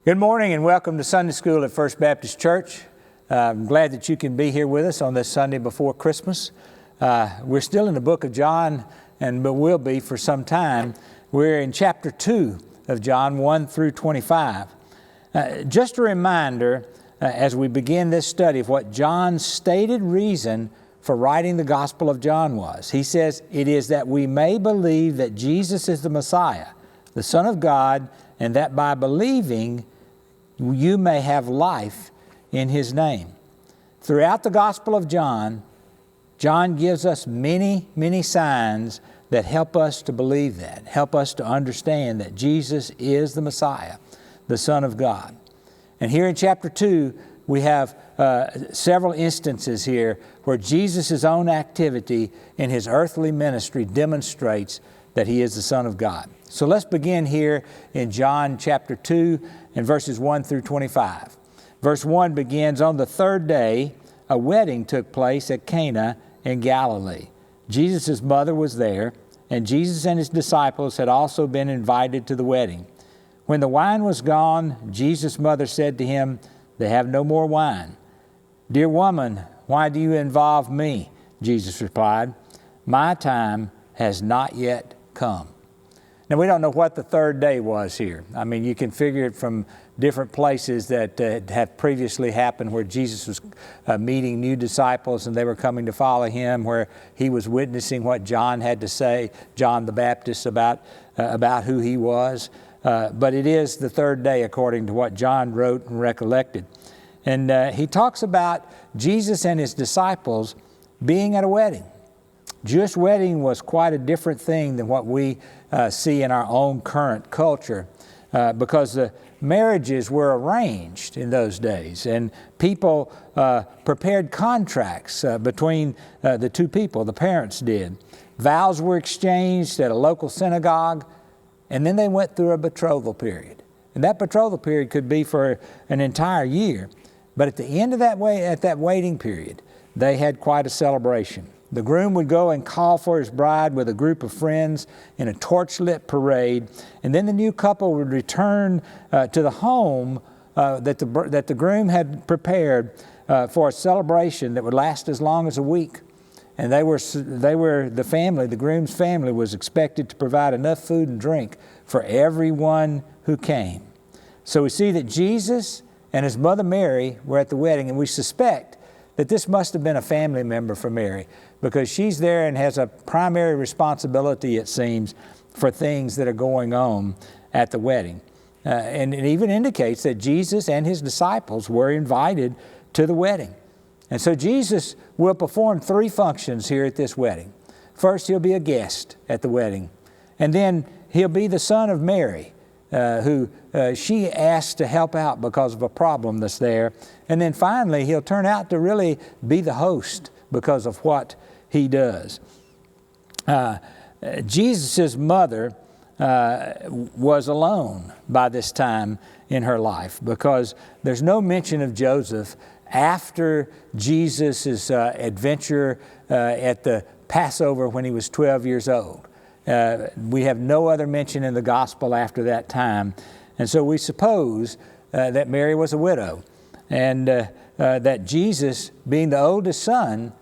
Good morning and welcome to Sunday School at First Baptist Church. I'm glad that you can be here with us on this Sunday before Christmas. We're still in the book of John, but will be for some time. We're in chapter 2 of John, 1 through 25. Just a reminder as we begin this study of what John's stated reason for writing the Gospel of John was. He says, "It is that we may believe that Jesus is the Messiah, the Son of God, and that by believing you may have life in His name." Throughout the Gospel of John, John gives us many, many signs that help us to believe that, help us to understand that Jesus is the Messiah, the Son of God. And here in chapter 2, we have several instances here where Jesus' own activity in His earthly ministry demonstrates that He is the Son of God. So let's begin here in John chapter 2 and verses 1 through 25. Verse 1 begins, "On the third day, a wedding took place at Cana in Galilee. Jesus' mother was there, and Jesus and His disciples had also been invited to the wedding. When the wine was gone, Jesus' mother said to Him, 'They have no more wine.' 'Dear woman, why do you involve me?' Jesus replied, 'My time has not yet come.'" Now, we don't know what the third day was here. I mean, you can figure it from different places that have previously happened where Jesus was meeting new disciples and they were coming to follow Him, where He was witnessing what John had to say, John the Baptist, about who He was. But it is the third day according to what John wrote and recollected. And he talks about Jesus and His disciples being at a wedding. Jewish wedding was quite a different thing than what we see in our own current culture because the marriages were arranged in those days, and people prepared contracts between the two people, the parents did. Vows were exchanged at a local synagogue, and then they went through a betrothal period. And that betrothal period could be for an entire year. But at the end of that waiting period, they had quite a celebration. The groom would go and call for his bride with a group of friends in a torch-lit parade, and then the new couple would return to the home that the groom had prepared for a celebration that would last as long as a week. And the family, the groom's family, was expected to provide enough food and drink for everyone who came. So we see that Jesus and His mother Mary were at the wedding, and we suspect that this must have been a family member for Mary, because she's there and has a primary responsibility, it seems, for things that are going on at the wedding. And it even indicates that Jesus and His disciples were invited to the wedding. And so Jesus will perform three functions here at this wedding. First, He'll be a guest at the wedding. And then He'll be the son of Mary, who she asked to help out because of a problem that's there. And then finally, He'll turn out to really be the host because of what He does. Jesus' mother was alone by this time in her life, because there's no mention of Joseph after Jesus' adventure at the Passover when he was 12 years old. We have no other mention in the gospel after that time. And so we suppose that Mary was a widow, and that Jesus, being the oldest son,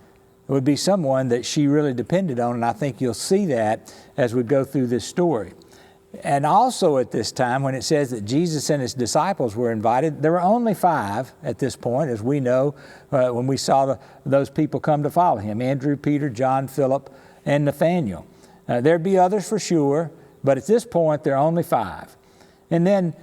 would be someone that she really depended on. And I think you'll see that as we go through this story. And also at this time, when it says that Jesus and His disciples were invited, there were only 5 at this point, as we know when we saw those people come to follow Him: Andrew, Peter, John, Philip, and Nathaniel. There'd be others for sure, but at this point, there are only 5. And then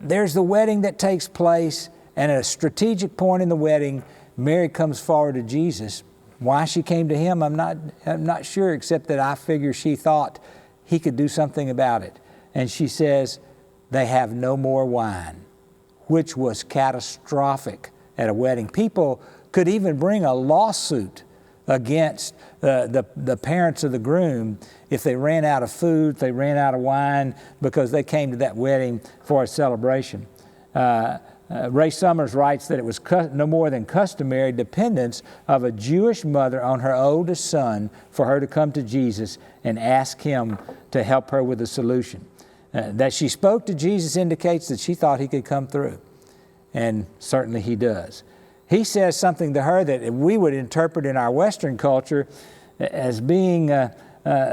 there's the wedding that takes place, and at a strategic point in the wedding, Mary comes forward to Jesus. Why she came to Him, I'm not sure, except that I figure she thought He could do something about it. And she says, "They have no more wine," which was catastrophic at a wedding. People could even bring a lawsuit against the parents of the groom if they ran out of food, if they ran out of wine, because they came to that wedding for a celebration. Ray Summers writes that it was no more than customary dependence of a Jewish mother on her oldest son for her to come to Jesus and ask Him to help her with a solution. That she spoke to Jesus indicates that she thought he could come through. And certainly he does. He says something to her that we would interpret in our Western culture as being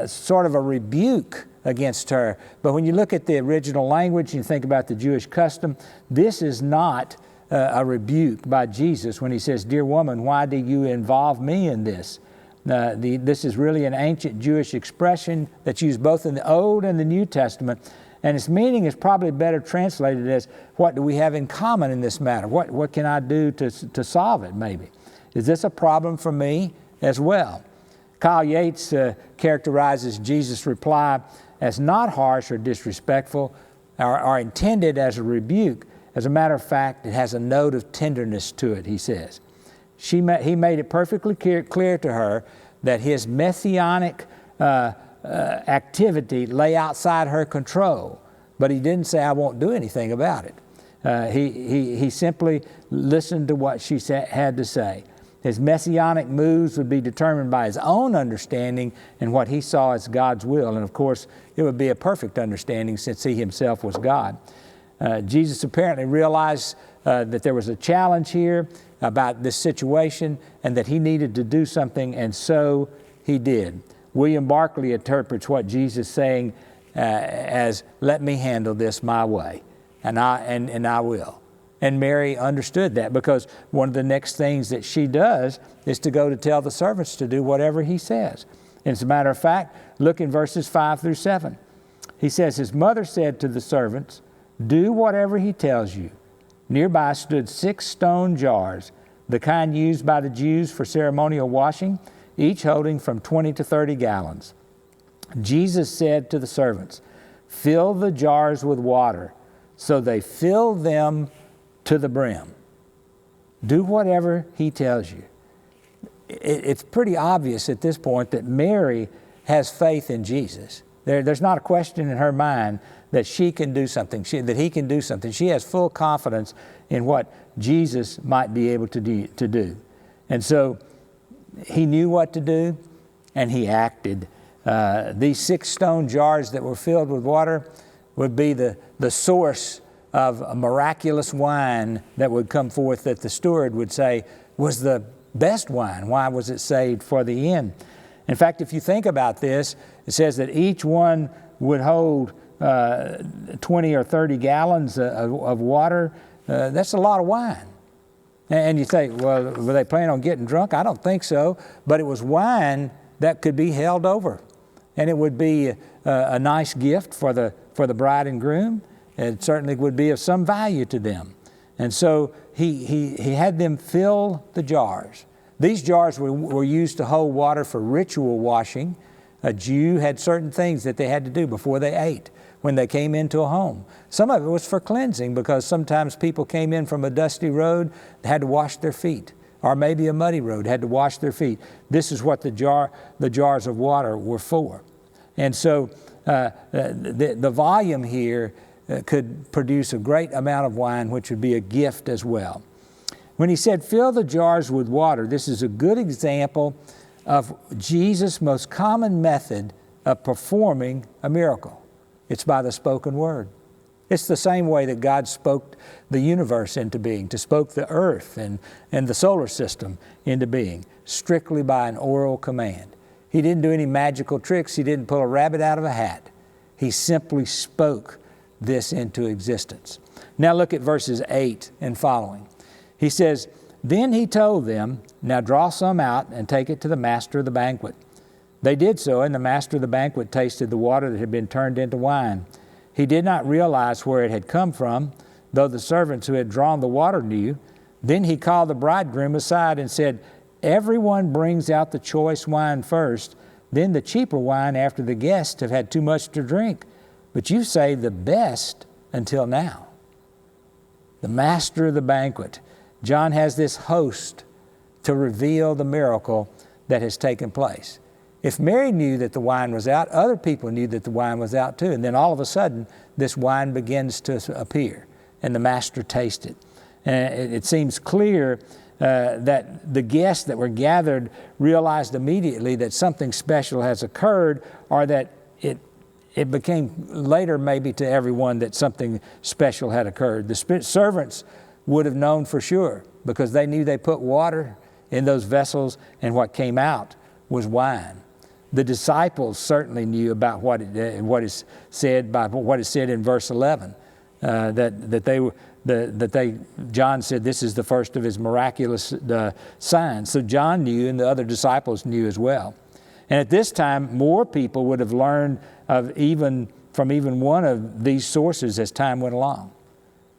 sort of a rebuke against her. But when you look at the original language and you think about the Jewish custom, this is not a rebuke by Jesus when he says, "Dear woman, why do you involve me in this?" This is really an ancient Jewish expression that's used both in the Old and the New Testament. And its meaning is probably better translated as, what do we have in common in this matter? What can I do to solve it, maybe? Is this a problem for me as well? Kyle Yates characterizes Jesus' reply as not harsh or disrespectful or intended as a rebuke. As a matter of fact, it has a note of tenderness to it, he says. He made it perfectly clear to her that his messianic activity lay outside her control, but he didn't say, "I won't do anything about it." He simply listened to what she had to say. His messianic moves would be determined by his own understanding and what he saw as God's will. And of course, it would be a perfect understanding since he himself was God. Jesus apparently realized that there was a challenge here about this situation and that he needed to do something, and so he did. William Barclay interprets what Jesus is saying as, "Let me handle this my way, and I will." And Mary understood that, because one of the next things that she does is to go to tell the servants to do whatever he says. And as a matter of fact, look in verses 5 through 7. He says, "His mother said to the servants, 'Do whatever he tells you.' Nearby stood 6 stone jars, the kind used by the Jews for ceremonial washing, each holding from 20 to 30 gallons. Jesus said to the servants, 'Fill the jars with water.' So they filled them to the brim." Do whatever he tells you. It's pretty obvious at this point that Mary has faith in Jesus. There's not a question in her mind that she can do something, that he can do something. She has full confidence in what Jesus might be able to do. And so he knew what to do, and he acted. These 6 stone jars that were filled with water would be the source of a miraculous wine that would come forth that the steward would say was the best wine. Why was it saved for the end? In fact, if you think about this, it says that each one would hold 20 or 30 gallons of water. That's a lot of wine. And you think, well, were they planning on getting drunk? I don't think so. But it was wine that could be held over. And it would be a nice gift for the bride and groom. It certainly would be of some value to them. And so he had them fill the jars. These jars were used to hold water for ritual washing. A Jew had certain things that they had to do before they ate when they came into a home. Some of it was for cleansing, because sometimes people came in from a dusty road, had to wash their feet, or maybe a muddy road, had to wash their feet. This is what the jars of water were for. And so the volume here could produce a great amount of wine, which would be a gift as well. When he said, "Fill the jars with water," this is a good example of Jesus' most common method of performing a miracle. It's by the spoken word. It's the same way that God spoke the universe into being, spoke the earth and the solar system into being, strictly by an oral command. He didn't do any magical tricks. He didn't pull a rabbit out of a hat. He simply spoke this into existence. Now look at verses 8 and following. He says, "Then he told them, 'Now draw some out and take it to the master of the banquet.' They did so, and the master of the banquet tasted the water that had been turned into wine. He did not realize where it had come from, though the servants who had drawn the water knew. Then he called the bridegroom aside and said, 'Everyone brings out the choice wine first, then the cheaper wine after the guests have had too much to drink. But you saved the best until now.'" The master of the banquet. John has this host to reveal the miracle that has taken place. If Mary knew that the wine was out, other people knew that the wine was out too. And then all of a sudden, this wine begins to appear, and the master tastes it. And it seems clear that the guests that were gathered realized immediately that something special has occurred, or that it became later maybe to everyone that something special had occurred. The servants would have known for sure because they knew they put water in those vessels and what came out was wine. The disciples certainly knew about what is said in verse 11, John said this is the first of his miraculous signs. So John knew, and the other disciples knew as well. And at this time, more people would have learned from even one of these sources as time went along.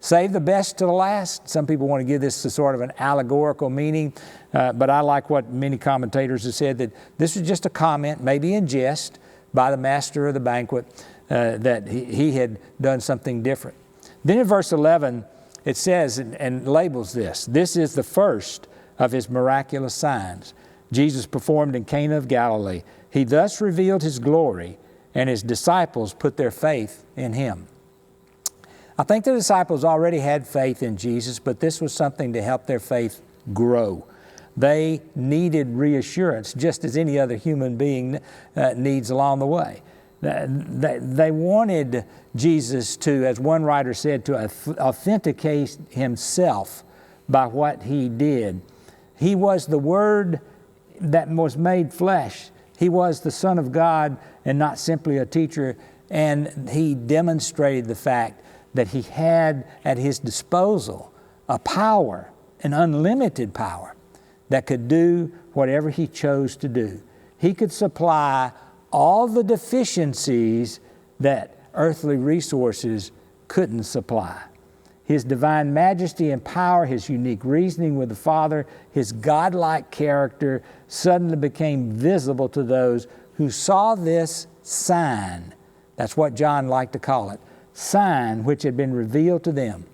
Save the best to the last. Some people want to give this a sort of an allegorical meaning, but I like what many commentators have said, that this was just a comment, maybe in jest, by the master of the banquet, that he had done something different. Then in verse 11, it says and labels this. This is the first of his miraculous signs Jesus performed in Cana of Galilee. He thus revealed his glory, and his disciples put their faith in him. I think the disciples already had faith in Jesus, but this was something to help their faith grow. They needed reassurance, just as any other human being needs along the way. They wanted Jesus to, as one writer said, to authenticate himself by what he did. He was the Word that was made flesh. He was the Son of God and not simply a teacher. And he demonstrated the fact that he had at his disposal a power, an unlimited power, that could do whatever he chose to do. He could supply all the deficiencies that earthly resources couldn't supply. His divine majesty and power, his unique reasoning with the Father, his godlike character suddenly became visible to those who saw this sign. That's what John liked to call it. Sign which had been revealed to them.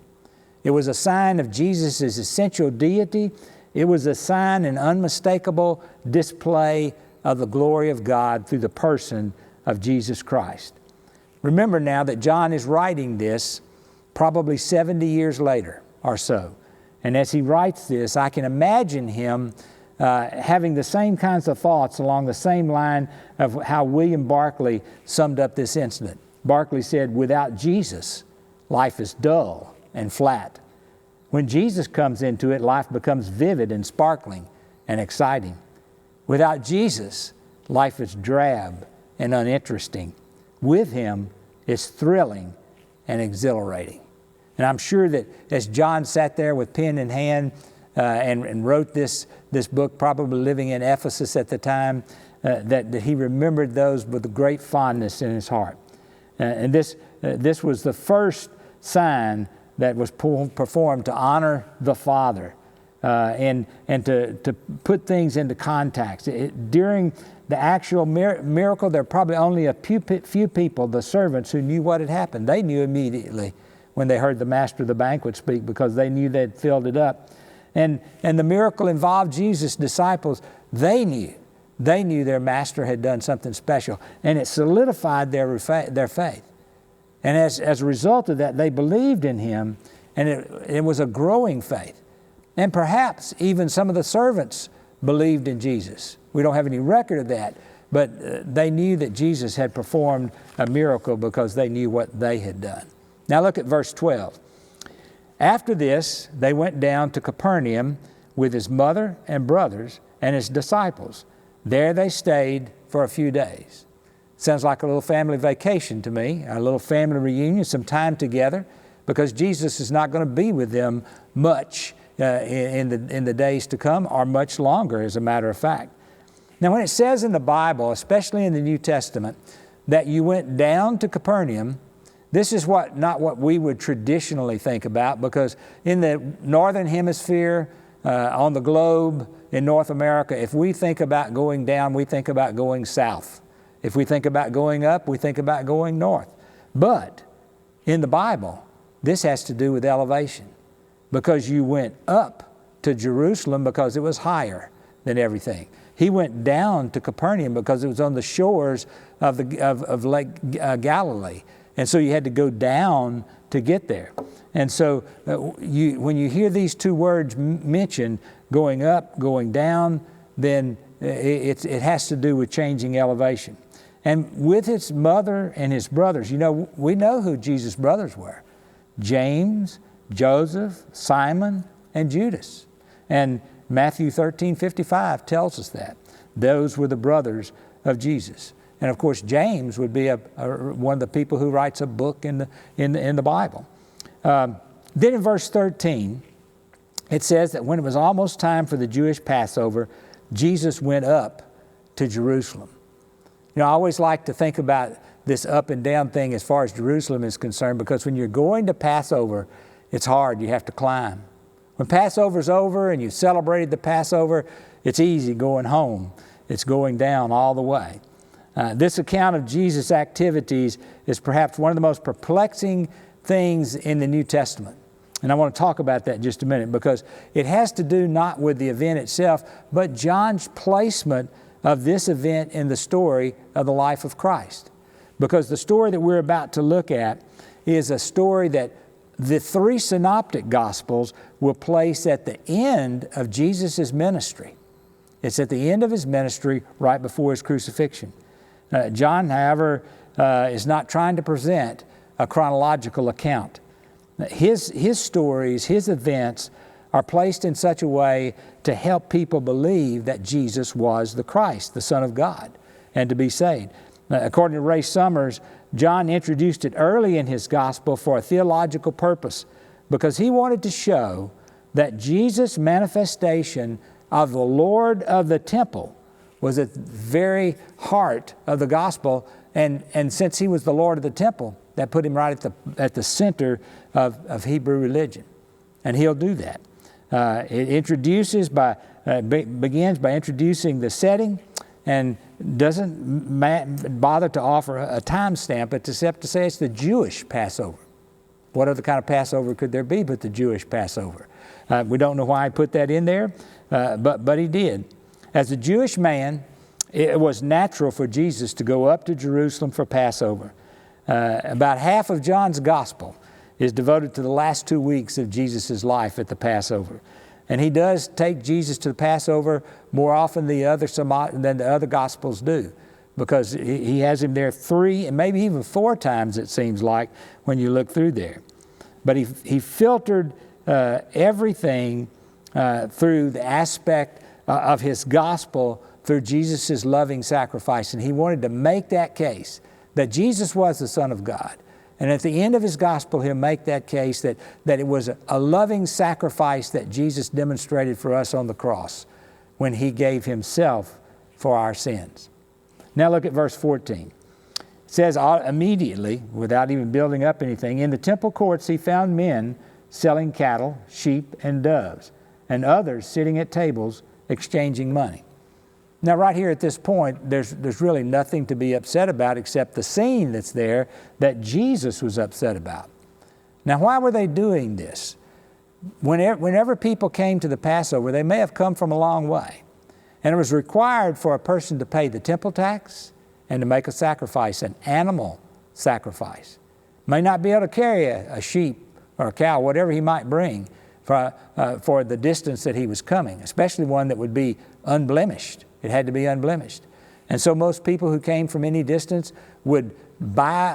It was a sign of Jesus' essential deity. It was a sign and unmistakable display of the glory of God through the person of Jesus Christ. Remember now that John is writing this probably 70 years later or so. And as he writes this, I can imagine him having the same kinds of thoughts along the same line of how William Barclay summed up this incident. Barclay said, without Jesus, life is dull and flat. When Jesus comes into it, life becomes vivid and sparkling and exciting. Without Jesus, life is drab and uninteresting. With him, it's thrilling and exhilarating. And I'm sure that as John sat there with pen in hand and wrote this book, probably living in Ephesus at the time, that he remembered those with great fondness in his heart. And this was the first sign that was performed to honor the Father and to put things into context. During the actual miracle, there were probably only a few people, the servants, who knew what had happened. They knew immediately when they heard the master of the banquet speak because they knew they'd filled it up. And the miracle involved Jesus' disciples. They knew their master had done something special, and it solidified their faith. And as a result of that, they believed in him, and it was a growing faith. And perhaps even some of the servants believed in Jesus. We don't have any record of that, but they knew that Jesus had performed a miracle because they knew what they had done. Now look at verse 12. After this, they went down to Capernaum with his mother and brothers and his disciples. There they stayed for a few days. Sounds like a little family vacation to me, a little family reunion, some time together, because Jesus is not going to be with them much in the days to come, or much longer, as a matter of fact. Now, when it says in the Bible, especially in the New Testament, that you went down to Capernaum, this is not what we would traditionally think about, because in the northern hemisphere, on the globe, in North America, if we think about going down, we think about going south. If we think about going up, we think about going north. But in the Bible, this has to do with elevation, because you went up to Jerusalem because it was higher than everything. He went down to Capernaum because it was on the shores of Lake Galilee. And so you had to go down to get there. And so when you hear these two words mentioned, going up, going down, then it has to do with changing elevation. and with his mother and his brothers. You know, we know who Jesus' brothers were: James, Joseph, Simon, and Judas. And Matthew 13:55 tells us that. Those were the brothers of Jesus. And of course, James would be one of the people who writes a book in the Bible. Then in verse 13, it says that when it was almost time for the Jewish Passover, Jesus went up to Jerusalem. You know, I always like to think about this up and down thing as far as Jerusalem is concerned, because when you're going to Passover, it's hard. You have to climb. When Passover's over and you've celebrated the Passover, it's easy going home. It's going down all the way. This account of Jesus' activities is perhaps one of the most perplexing things in the New Testament. And I want to talk about that in just a minute, because it has to do not with the event itself, but John's placement of this event in the story of the life of Christ. Because the story that we're about to look at is a story that the three synoptic gospels will place at the end of Jesus' ministry. It's at the end of his ministry, right before his crucifixion. John, however, is not trying to present a chronological account. His stories, his events are placed in such a way to help people believe that Jesus was the Christ, the Son of God, and to be saved. According to Ray Summers, John introduced it early in his gospel for a theological purpose, because he wanted to show that Jesus' manifestation of the Lord of the temple was at the very heart of the gospel. And since he was the Lord of the temple, that put him right at the center of Hebrew religion. And he'll do that. It begins by introducing the setting, and doesn't bother to offer a time stamp, except to say it's the Jewish Passover. What other kind of Passover could there be but the Jewish Passover? We don't know why he put that in there, but he did. As a Jewish man, it was natural for Jesus to go up to Jerusalem for Passover. About half of John's gospel is devoted to the last 2 weeks of Jesus' life at the Passover. And he does take Jesus to the Passover more often than the other Gospels do, because he has him there 3 and maybe even 4 times, it seems like, when you look through there. But he filtered everything through the aspect of his gospel through Jesus' loving sacrifice. And he wanted to make that case that Jesus was the Son of God. And at the end of his gospel, he'll make that case that it was a loving sacrifice that Jesus demonstrated for us on the cross when he gave himself for our sins. Now look at verse 14. It says, immediately, without even building up anything, in the temple courts he found men selling cattle, sheep, and doves, and others sitting at tables exchanging money. Now, right here at this point, there's really nothing to be upset about except the scene that's there that Jesus was upset about. Now, why were they doing this? Whenever people came to the Passover, they may have come from a long way. And it was required for a person to pay the temple tax and to make a sacrifice, an animal sacrifice. May not be able to carry a sheep or a cow, whatever he might bring, for the distance that he was coming, especially one that would be unblemished. It had to be unblemished. And so most people who came from any distance would buy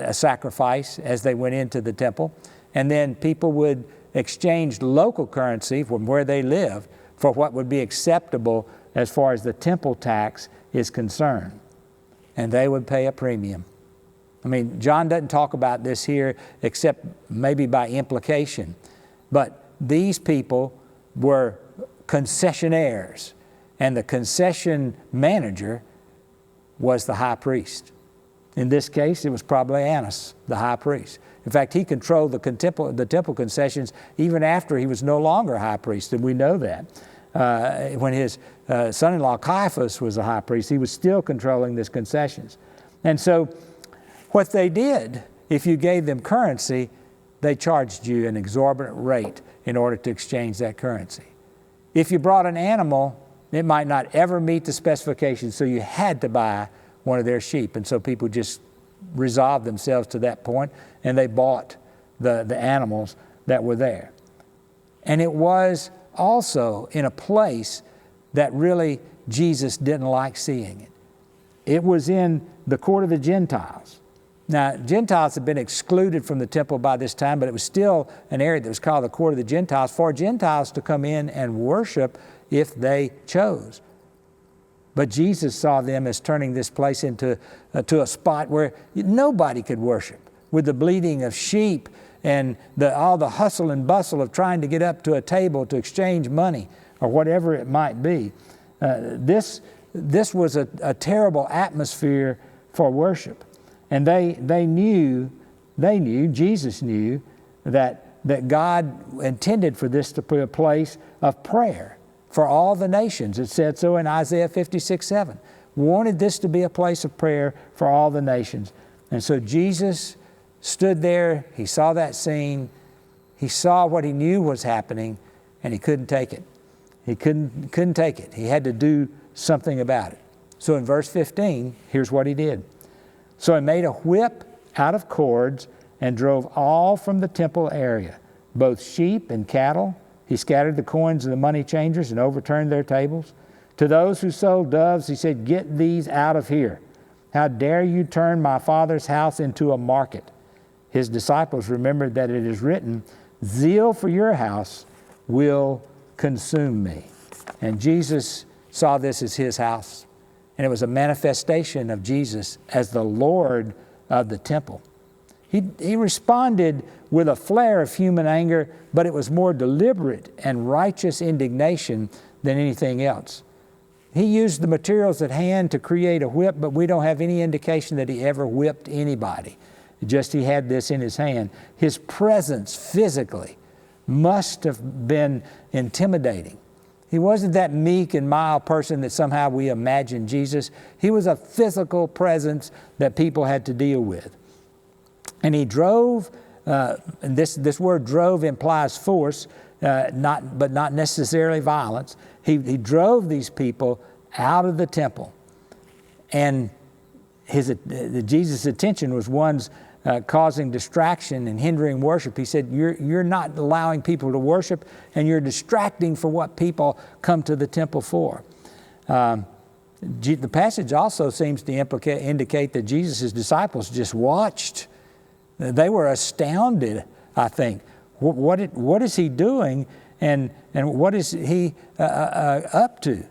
a sacrifice as they went into the temple, and then people would exchange local currency from where they lived for what would be acceptable as far as the temple tax is concerned. And they would pay a premium. I mean, John doesn't talk about this here except maybe by implication. But these people were concessionaires. And the concession manager was the high priest. In this case, it was probably Annas, the high priest. In fact, he controlled the temple concessions even after he was no longer high priest, and we know that. When his son-in-law Caiaphas was the high priest, he was still controlling these concessions. And so what they did, if you gave them currency, they charged you an exorbitant rate in order to exchange that currency. If you brought an animal, it might not ever meet the specifications, so you had to buy one of their sheep. And so people just resolved themselves to that point, and they bought the animals that were there. And it was also in a place that really Jesus didn't like seeing it. it was in the court of the Gentiles. Now, Gentiles had been excluded from the temple by this time, but it was still an area that was called the court of the Gentiles for Gentiles to come in and worship if they chose. But Jesus saw them as turning this place into to a spot where nobody could worship, with the bleating of sheep and all the hustle and bustle of trying to get up to a table to exchange money or whatever it might be. This was a terrible atmosphere for worship. And they knew, Jesus knew, that God intended for this to be a place of prayer for all the nations. It said so in Isaiah 56:7. Wanted this to be a place of prayer for all the nations. And so Jesus stood there, he saw that scene, he saw what he knew was happening, and he couldn't take it. He couldn't take it. He had to do something about it. So in verse 15, here's what he did. So he made a whip out of cords and drove all from the temple area, both sheep and cattle. He scattered the coins of the money changers and overturned their tables. To those who sold doves, he said, "Get these out of here. How dare you turn my Father's house into a market?" His disciples remembered that it is written, "Zeal for your house will consume me." And Jesus saw this as his house. And it was a manifestation of Jesus as the Lord of the temple. He responded with a flare of human anger, but it was more deliberate and righteous indignation than anything else. He used the materials at hand to create a whip, but we don't have any indication that he ever whipped anybody. Just he had this in his hand. His presence physically must have been intimidating. He wasn't that meek and mild person that somehow we imagine Jesus. He was a physical presence that people had to deal with. And he drove, and this word drove implies force, but not necessarily violence. He drove these people out of the temple. And Jesus' attention was one's causing distraction and hindering worship. He said, you're not allowing people to worship, and you're distracting for what people come to the temple for. The passage also seems to indicate that Jesus' disciples just watched. They were astounded, I think. What is he doing, and what is he up to?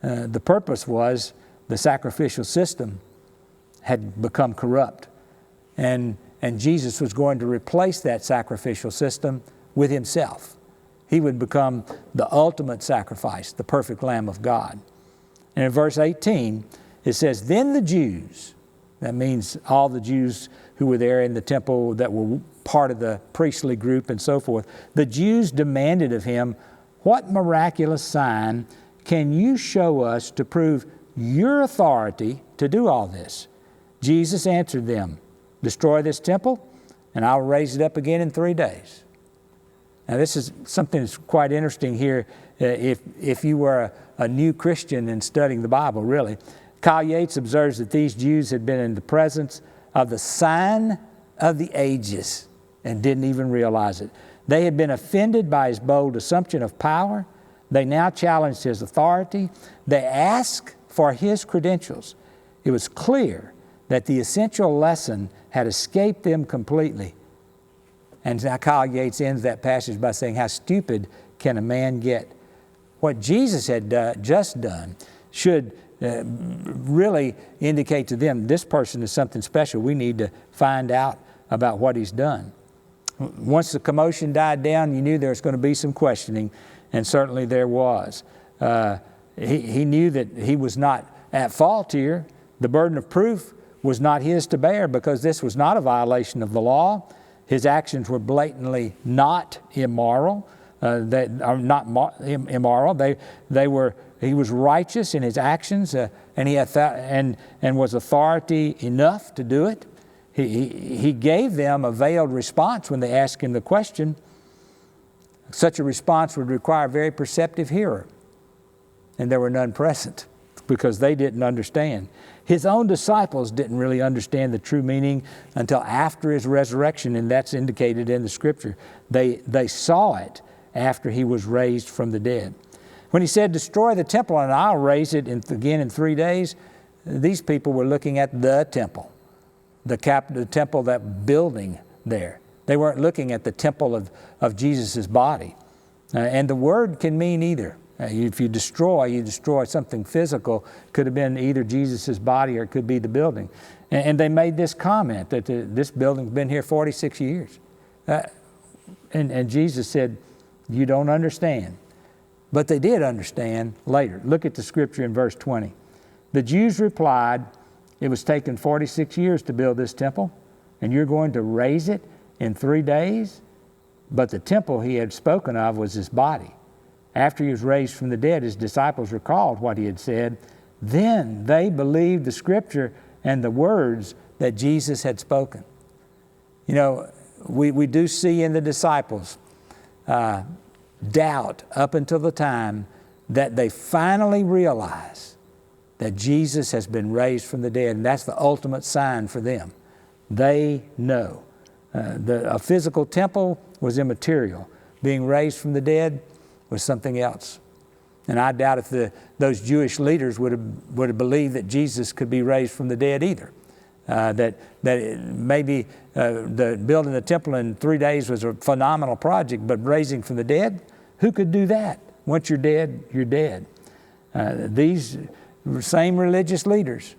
The purpose was the sacrificial system had become corrupt. And Jesus was going to replace that sacrificial system with himself. He would become the ultimate sacrifice, the perfect Lamb of God. And in verse 18, it says, "Then the Jews," that means all the Jews who were there in the temple that were part of the priestly group and so forth, "the Jews demanded of him, 'What miraculous sign can you show us to prove your authority to do all this?' Jesus answered them, 'Destroy this temple, and I'll raise it up again in 3 days.'" Now, this is something that's quite interesting here if you were a new Christian and studying the Bible, really. Kyle Yates observes that these Jews had been in the presence of the sign of the ages and didn't even realize it. They had been offended by his bold assumption of power. They now challenged his authority. They asked for his credentials. It was clear that the essential lesson had escaped them completely. And now Kyle Yates ends that passage by saying, "How stupid can a man get?" What Jesus had just done should really indicate to them, this person is something special. We need to find out about what he's done. Once the commotion died down, you knew there was going to be some questioning, and certainly there was. He knew that he was not at fault here. The burden of proof was not his to bear, because this was not a violation of the law. His actions were blatantly not immoral. He was righteous in his actions, and he had and was authority enough to do it. He gave them a veiled response when they asked him the question. Such a response would require a very perceptive hearer, and there were none present because they didn't understand. His own disciples didn't really understand the true meaning until after his resurrection, and that's indicated in the Scripture. They saw it after he was raised from the dead. When he said, "Destroy the temple and I'll raise it again in 3 days," these people were looking at the temple, the temple, that building there. They weren't looking at the temple of Jesus' body. And the word can mean either. If you destroy something physical. Could have been either Jesus' body or it could be the building. And they made this comment that this building's been here 46 years. And Jesus said, you don't understand. But they did understand later. Look at the scripture in verse 20. The Jews replied, it was taken 46 years to build this temple, and you're going to raise it in 3 days? But the temple he had spoken of was his body. After he was raised from the dead, his disciples recalled what he had said. Then they believed the scripture and the words that Jesus had spoken. You know, we do see in the disciples doubt up until the time that they finally realize that Jesus has been raised from the dead, and that's the ultimate sign for them. They know. A physical temple was immaterial. Being raised from the dead was something else. And I doubt if those Jewish leaders would have believed that Jesus could be raised from the dead either. That maybe the building the temple in 3 days was a phenomenal project, but raising from the dead, who could do that? Once you're dead, you're dead. These same religious leaders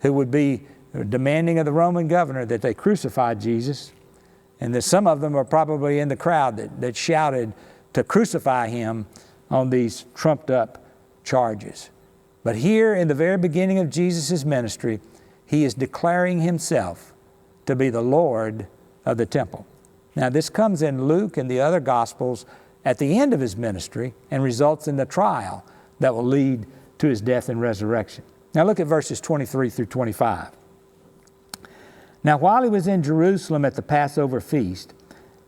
who would be demanding of the Roman governor that they crucified Jesus, and that some of them are probably in the crowd that shouted to crucify him on these trumped up charges. But here in the very beginning of Jesus' ministry, he is declaring himself to be the Lord of the temple. Now this comes in Luke and the other Gospels at the end of his ministry and results in the trial that will lead to his death and resurrection. Now look at verses 23 through 25. Now while he was in Jerusalem at the Passover feast,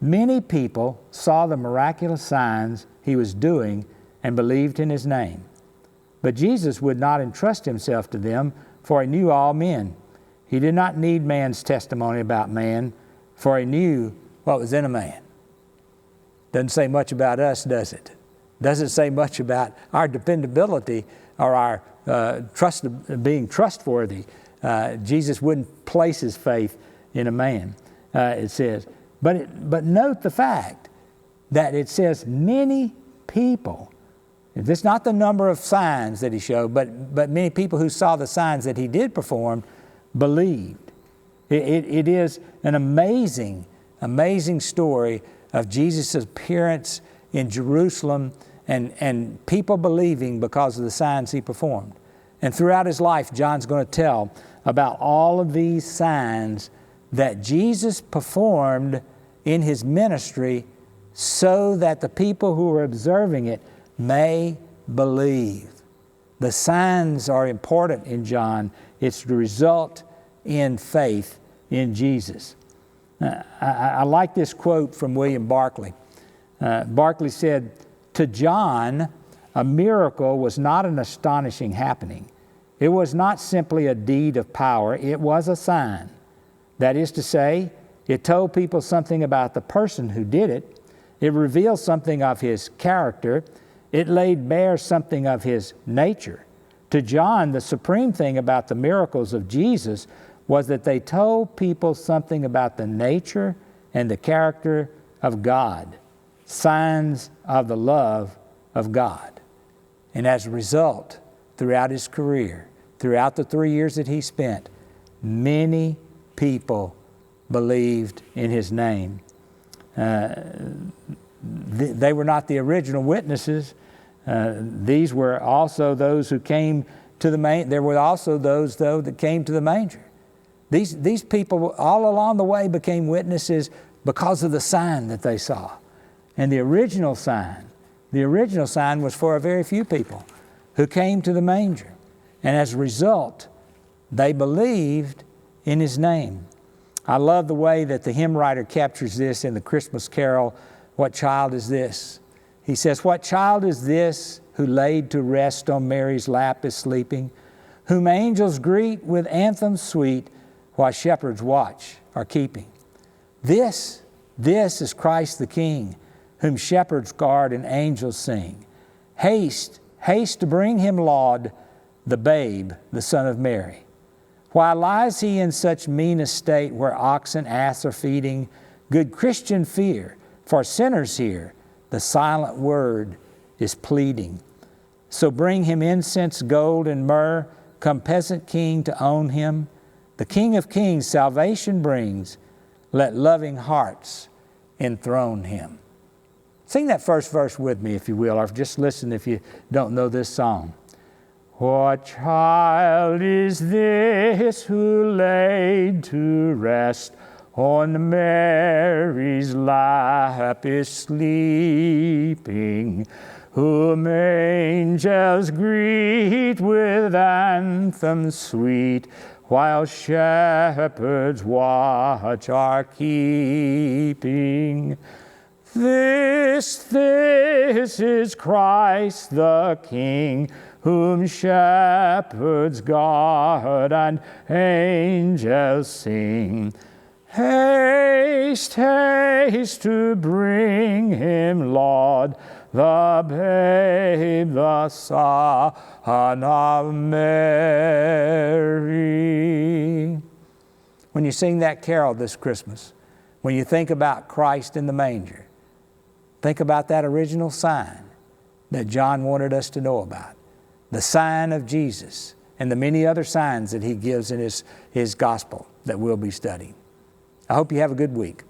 many people saw the miraculous signs he was doing and believed in his name. But Jesus would not entrust himself to them, for he knew all men. He did not need man's testimony about man, for he knew what was in a man. Doesn't say much about us, does it? Doesn't say much about our dependability or our being trustworthy. Jesus wouldn't place his faith in a man, it says. But note the fact that it says many people. This is not the number of signs that he showed, but many people who saw the signs that he did perform believed. It is an amazing story of Jesus' appearance in Jerusalem and people believing because of the signs he performed. And throughout his life, John's going to tell about all of these signs that Jesus performed in his ministry so that the people who were observing it may believe. The signs are important in John. It's the result in faith in Jesus. I like this quote from William Barclay. Barclay said, "To John, a miracle was not an astonishing happening. It was not simply a deed of power. It was a sign. That is to say, it told people something about the person who did it. It revealed something of his character. It laid bare something of his nature. To John, the supreme thing about the miracles of Jesus was that they told people something about the nature and the character of God, signs of the love of God." And as a result, throughout his career, throughout the 3 years that he spent, many people believed in his name. They were not the original witnesses. These were also those who came to the manger. There were also those, though, that came to the manger. These people all along the way became witnesses because of the sign that they saw. And the original sign was for a very few people who came to the manger. And as a result, they believed in his name. I love the way that the hymn writer captures this in the Christmas carol, "What Child Is This?" He says, "What child is this who laid to rest on Mary's lap is sleeping, whom angels greet with anthems sweet, while shepherds watch are keeping? This is Christ the King, whom shepherds guard and angels sing. Haste, haste to bring him laud. the babe, the Son of Mary? Why lies he in such mean estate where ox and ass are feeding? Good Christian fear, for sinners here the silent word is pleading. So bring him incense, gold, and myrrh. Come, peasant king, to own him. The King of kings salvation brings. Let loving hearts enthrone him. Sing that first verse with me, if you will, or just listen if you don't know this song. What child is this who laid to rest on Mary's lap is sleeping, whom angels greet with anthems sweet, while shepherds watch are keeping? This is Christ the King, whom shepherds guard and angels sing. Haste, haste to bring him, Lord, the babe, the Son of Mary. When you sing that carol this Christmas, when you think about Christ in the manger, think about that original sign that John wanted us to know about, the sign of Jesus and the many other signs that he gives in his gospel that we'll be studying. I hope you have a good week.